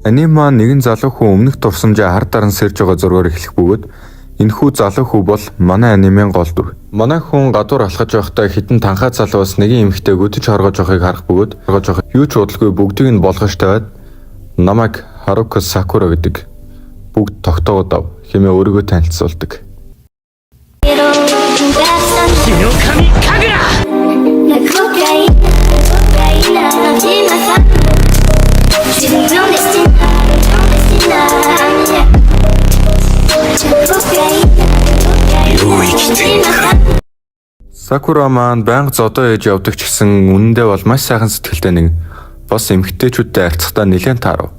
Аним маань нэгэн залуу хүн өмнөх дурсамжаа хар даран сэрж байгаа зургаар эхлэх бөгөөд энэхүү залуу хүү бол манай анимын гол дүр. Манай хүн гадуур алхаж байхдаа хитэн танхаа залуус нэгэн эмэгтэй гүтэж хоргож байгааг харах бөгөөд юу ч бодлогүй бүгдийг нь болгож тавиад намайг Харука Сакура гэдэг бүгд тогтоогод ав хэмээн өөрийгөө танилцуулдаг. Сакура маань байнга зодоо ээж явдаг ч гэсэн үнэндээ бол маш сайхан сэтгэлтэй нэг бос эмэгтэйчүүдтэй харьцахдаа нэлээд таарав.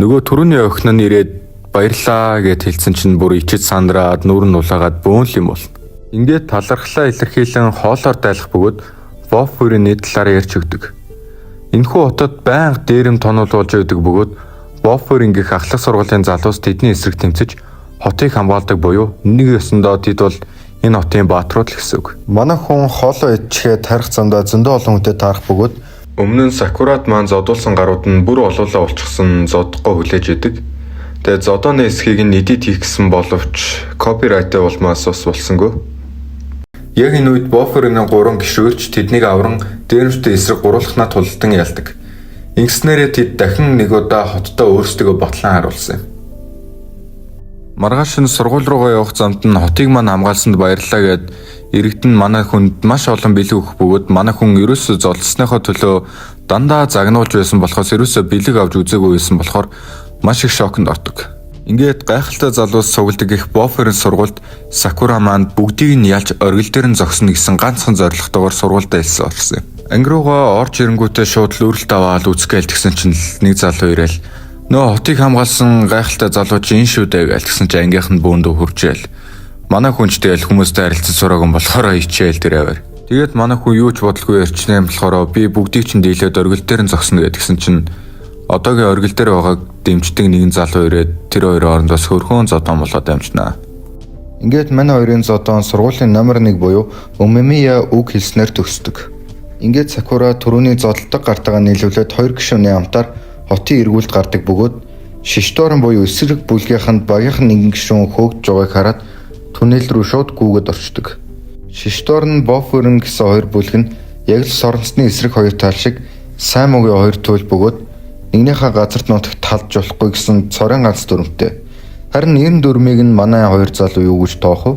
Нөгөө түрүүний охин нь ирээд баярлаа гэд хэлсэн чинь бүр ичиж сандраад нүрэн улаагаад бөөнл юм бол. Ингээд талархлаа илэрхийлэн хоолоор дайлах бөгөөд Бофферийн нийт талаар ярьж өгдөг. Энэхүү хотод байнга дээрэм тонуулж өгдөг бөгөөд Боффер ингэх ахлах сургуулийн залуус тэдний эсрэг тэмцэж хотыг хамгаалдаг буюу нэг ёсондоо тэд бол энэ хотын бааtruуд л гэсэн үг. Манай хүн хоолоо идчихээ тарих замдаа зөндөө олон хүнтэй таарах бөгөөд өмнө нь Сакурад маань зодуулсан гарууд нь бүр олоолаа улчихсан зодгоо хүлээж идэг. Тэгээд зодооны эсхийг нь эдит хийх гэсэн боловч копирайттай болмоос ус болсонгүй. Яг энэ үед Бофферийн 3 гишүүрч тэднийг авран дээрэмчтэй эсрэг гуруулахнаа тулдан ялдаг. Ингэснээрээ тэд дахин нэг удаа хотдоо өөрсдөө батлан харуулсан юм. Маргааш нь сургууль руугаа явах замд нь хотыг маань хамгаалсанд баярлалаа гэд иргэдэн манай хүнд маш олон бэлэг өгөх бөгөөд манай хүн ерөөсөө золсныхоо төлөө дандаа загнуулж байсан болохоос ерөөсөө бэлэг авч үзээгүй байсан болохоор маш их шоконд ортог. Ингээд гайхалтай залуус цугладаг их Бофферийн сургуульд Сакура маань бүгдийг нь ялж оргил дээр нь зогсно гэсэн ганцхан зорилготойгоор сургуультай хэлсэн орсон юм. Анги руугаа орж ирэнгүүтээ шууд лүүрэлт аваад үзгээл тэгсэн чинь нэг залуу ирээл нөө хотыг хамгаалсан гайхалтай залуу чи энэ шүү дээ гэж тэгсэн чинь ангийнх нь бөөндөө хуржээл. Манай хүнч тэгэл хүмүүстэй харилцаж сураагүй болохоор ичээл тэр аваар. Тэгээд манай хүн юу ч бодлогүй ярьчихсан юм болохоор би бүгдийг чинь дийлээд оргил дээр нь зогсно гэдгсэн чинь одоогийн оргил дээр байгааг дэмждэг нэгэн залуу ирээд тэр хоёрын орондоос хөрхөн зодон болоод дамжнаа. Ингээд манай хоёрын зодон сургуулийн номер 1 буюу Өмэмия үг хэлснээр төгсдөг. Ингээд Сакура түрүүний зодтолдог гартагаа нийлүүлээд 2 гишүүний амтаар хотын эргүүлд гардаг бөгөөд Шишторон буюу эсрэг бүлгийнхэнд багийнхан нэгэн гишүүн хөөгдөж байгааг хараад түнэл рүү шууд гүгэд орчдөг. Шишторон Бофферийн гэсэн хоёр бүлэг нь яг л соронцны эсрэг хоёр тал шиг сайн мөгийн хоёр туйл бөгөөд нэгнийхээ газарт нутагт талж болохгүй гэсэн цорын ганц дүрмтэй. Харин энэ дүрмийг нь манай хоёр залуу юу гэж тоох вэ?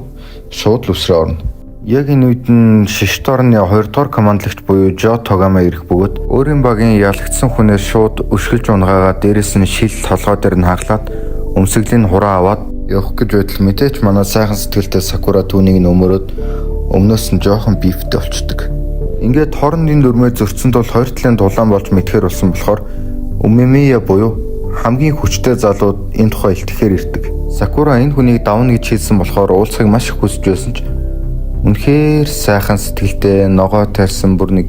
Шууд л үсрээ орно. Яг энэ үед нь Шишторны 2 дугаар командлагч буюу Жо Тогама ирэх бөгөөд өөрийн багийн ялагдсан хүнээс шууд өшгөлж унгаагаад дээрэс нь шил толгой дээр нь хаглаад өмсгөлийн хураа аваад явах гэж байтал мэдээч манай сайхан сэтгэлтэй Сакура түүнийг нөмөрөөд өмнөөс нь жоохон бифтэй болчдөг. Ингээд хоорондын дүрмээ зөрчсөнд бол хоёр талын дулаан болж мэдхээр болсон болохоор Өмэмия буюу хамгийн хүчтэй залууд энэ тухай илтгэхээр ирдэг. Сакура энэ хүнийг давна гэж хэлсэн болохоор уулзахыг маш их хүсэж байсан ч үнэхээр сайхан сэтгэлтэй ногоо тарьсан бүр нэг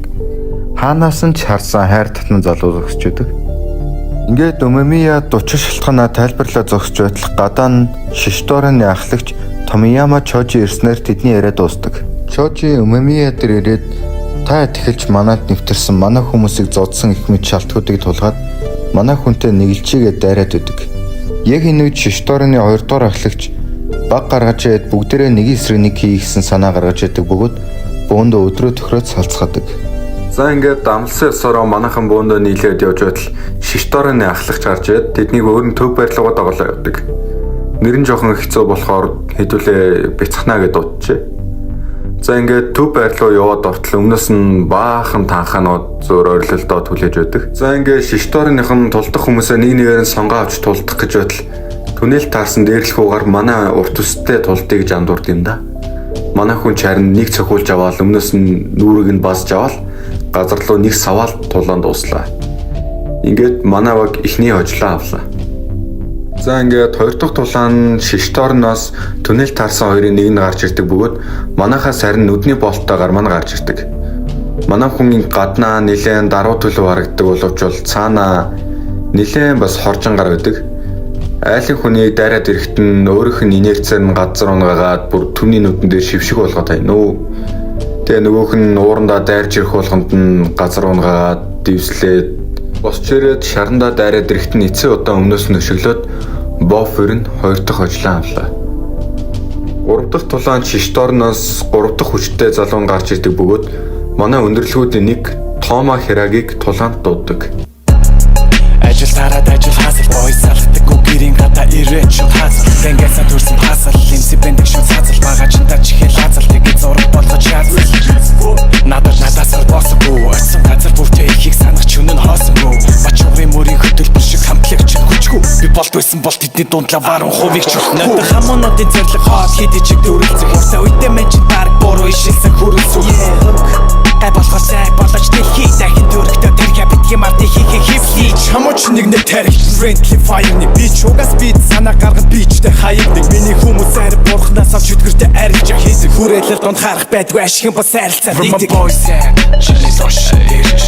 хаанаас нь ч харсан хайр татна залуу зогсож байдаг. Ингээд Өмэмия дучин шалтгаанаа тайлбарлаа зогсож байтал гадаа нь Шишторны ахлагч Томияма Чожи ирснээр тэдний яриа дуустдаг. Чожи Өмэмия дээр ирээд та тэгэлж манад нэвтэрсэн манай хүмүүсийг зодсон их мэд шалтгаудыг тулгаад манай хүнтэй нэгэлчигээ дайраад өгдөг. Яг энэ үед Шишторны 2 дугаар ахлагч баг гаргаж ирээд бүгдээрээ нэг эсрэг нэг хий гэсэн санаа гаргаж идэг бөгөөд бөөндөө өдрөө төхрөөд салцгаадаг. За ингээд дамлсан ёсороо манайхан бөөндөө нийлээд явж байтал Шишторны ахлагч гарч ирээд тэднийг өөр нь төв барилгууд доголоо явдаг. Нэр нь жоохон хэцүү болохоор хэдүүлээ бяцхнаа гэж дуудчихэ. За ингээд төв байрлуу яваад ортол өмнөөс нь баахан танхаанууд зөөр ойрлолдоо түлээж байдаг. За ингээд Шишторныхан тулдах хүмүүсээ нэг нэгээр нь сонгоо авч тулдах гэж байтал түнэл таарсан дээрлэх угаар манай урт үстэй тулдъя гэж андуурд юм да. Манай хүн чарн нэг цохиулж аваад өмнөөс нь нүрийг нь басж аваад газар руу нэг саваал тулаанд дууслаа. Ингээд манай баг ихний хожлоо авлаа. За ингээд 2 дахь тулаан Шишторноос түнэл таарсан хоёрын нэг нь гарч ирдэг бөгөөд манайхаас харин нүдний болттойгоор мань гарч ирдэг. Манай хүн гаднаа нэлээд даруй төлөв харагддаг боловч бол цаанаа нэлээд бас хоржин гар байдаг. Айлын хүний дайраад ирэхэд нь өөрийнх нь инерцээр нь газар унгаагаад бүр түмний нүдэн дээр шившиг болгоод байна уу. Тэгээ нөгөөх нь уурандаа дайрж ирэх болгонд нь газар унгаагаад дивслээд Босч ирээд шарандаа дайраад ирэхэд нь эцсийн удаан өмнөөс нь өшөглөөд Бофер нь 2 дахь хожлоо авлаа. 3 дахь тулаанд шишторноос 3 дахь хүчтэй залуу гарч ирдэг бөгөөд манай өндөрлгүүдийн нэг Тома Хирагийг тулаанд дууддаг. Ажил тараад ажил хасал бойс салдаг гүгэрийн гадаа ирээч хасал тэнгээс төрсөн хасал линси бэндэг шууд цацал багажинтаа чихэл хазал тэгээд зураг болгож хязал надаас босоогүй орсон газар бүртээ ихийг санах чүн нь хоосонгүй бачуурын мөрийн хөтөлбөр шиг хамтлагч хүчгүй би болд байсан бол тэдний дундлаа баруун хувийг чухнаад хамуунуудын зэрлэг хоод хийдий чиг дөрөлцөх урсаа үедээ мэн чи баг буруу ишилсэн хүрэлсүү гай болохоор сайг болож дэлхий дахин төрөхтэй тэрхэ битгий март хихи Хамууч нэг тарих friendly fire-ны бич угаас бит санаа гаргад бичтэй хаягдаг миний хүмүүс арай бурхнаас авч өдгөртөө арилж хийдэг хүрээлэл донд харах байдгүй ашиг бас арилцаа дийдэг From my boys and chili sauce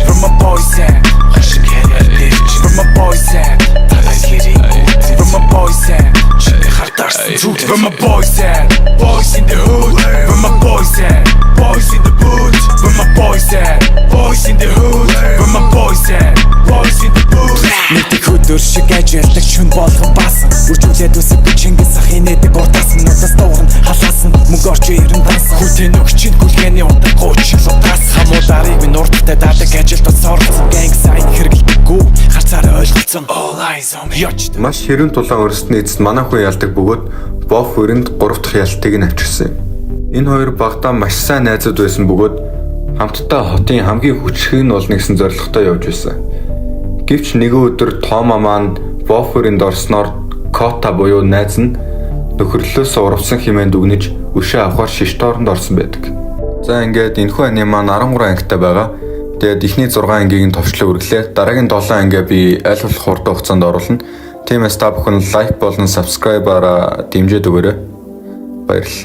From my boys and хашиг хэрэг From my boys and тавай хэрэг From my boys and чили хартарсан зүг From my boys and boys in the hood From my boys and boys in the boot From my boys and boys in the hood From my boys and boys in the boot Нэг хөдөр шиг ажилладаг шүн болгон баасан үржүүлээд үсэг би Чингис ах инээдэг уртаасан нутас дуурн халаасан мөнгө орч ирэн даасан хүтэн өгчин гүлгээний ундаг гооч лутаас хамуударыг минь урдтай дадаг ажилд орсон гэнг сайн хэрэглэдэггүй харцаараа ойлголцсон all eyes on me Маш хэрүүн тулаан өрсөний эцэст манай хүн ялдаг бөгөөд Боферинд 3 дахь ялтыг нь авчирсан юм. Энэ хоёр багтаа маш сайн найзууд байсан бөгөөд хамтдаа хотын хамгийн хүчрхэг нь болно гэсэн зорилготой явж байсан. Гэвч нэгэн өдөр Тома маань Боферинд орсноор Кота буюу найз нь нөхөрлөөс урвсан хэмээн дүгнэж өшөө авахар шишторонд орсон байдаг. За ингээд энэхүү аниме маань 13 ангитай байгаа. Тэгээд эхний 6 ангийг нь товчлоо үргэлээ. Дараагийн 7 анги би аль болох хурдан хугацаанд оруулна. Тиймээс та бүхэн лайк болон subscribe-аараа дэмжиж өгөөрэй. Баярлалаа.